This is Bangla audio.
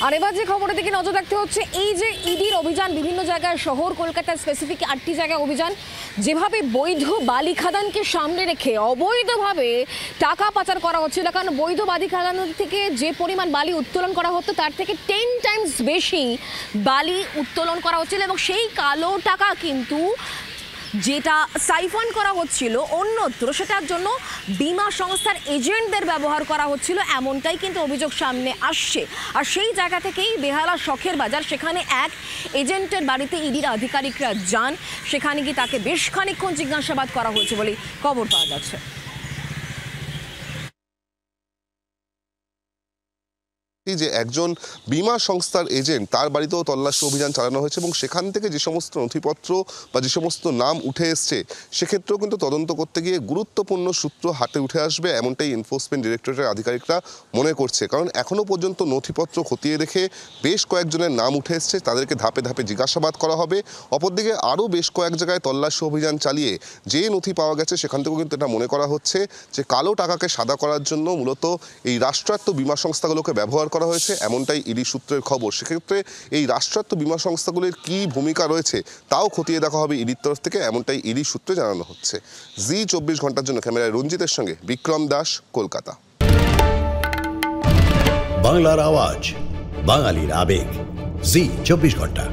আর এবার যে খবরের দিকে নজর রাখতে হচ্ছে, এই যে ইডির অভিযান বিভিন্ন জায়গায়, শহর কলকাতার স্পেসিফিক 8টি জায়গায় অভিযান, যেভাবে বৈধ বালি খাদানকে সামনে রেখে অবৈধভাবে টাকা পাচার করা হচ্ছিল। কারণ বৈধ বালি খাদান থেকে যে পরিমাণ বালি উত্তোলন করা হতো তার থেকে 10 টাইমস বেশি বালি উত্তোলন করা হচ্ছিল, এবং সেই কালো টাকা কিন্তু যেটা সাইফন করা হচ্ছিল অন্যত্র, সেটার জন্য বিমা সংস্থার এজেন্টদের ব্যবহার করা হচ্ছিল, এমনটাই কিন্তু অভিযোগ সামনে আসছে। আর সেই জায়গা থেকেই বেহালা শখের বাজার, সেখানে এক এজেন্টের বাড়িতে ইডির আধিকারিকরা যান। সেখানে গিয়ে তাকে বেশ খানিকক্ষণ জিজ্ঞাসাবাদ করা হয়েছে বলে খবর পাওয়া যাচ্ছে। যে একজন বিমা সংস্থার এজেন্ট, তার বাড়িতেও তল্লাশি অভিযান চালানো হয়েছে এবং সেখান থেকে যে সমস্ত নথিপত্র বা যে সমস্ত নাম উঠে এসছে সেক্ষেত্রেও কিন্তু তদন্ত করতে গিয়ে গুরুত্বপূর্ণ সূত্র হাতে উঠে আসবে, এমনটাই এনফোর্সমেন্ট ডিরেক্টরেটের আধিকারিকরা মনে করছে। কারণ এখনও পর্যন্ত নথিপত্র খতিয়ে রেখে বেশ কয়েকজনের নাম উঠে এসছে, তাদেরকে ধাপে ধাপে জিজ্ঞাসাবাদ করা হবে। অপরদিকে আরও বেশ কয়েক জায়গায় তল্লাশি অভিযান চালিয়ে যে নথি পাওয়া গেছে সেখান থেকেও কিন্তু এটা মনে করা হচ্ছে যে কালো টাকাকে সাদা করার জন্য মূলত এই রাষ্ট্রায়ত্ত বিমা সংস্থাগুলোকে ব্যবহার করা হয়েছে, এমনটাই ইডি সূত্রের খবর। সেক্ষেত্রে এই রাষ্ট্রায়ত্ত বিমা সংস্থাগুলির কী ভূমিকা রয়েছে তাও খতিয়ে দেখা হবে ইডির তরফ থেকে, এমনটাই ইডি সূত্রে জানানো হচ্ছে। জি 24 ঘন্টার জন্য ক্যামেরায় রঞ্জিতের সঙ্গে বিক্রম দাস, কলকাতা। বাংলার আওয়াজ, বাঙালির আবেগ, জি 24 ঘন্টা।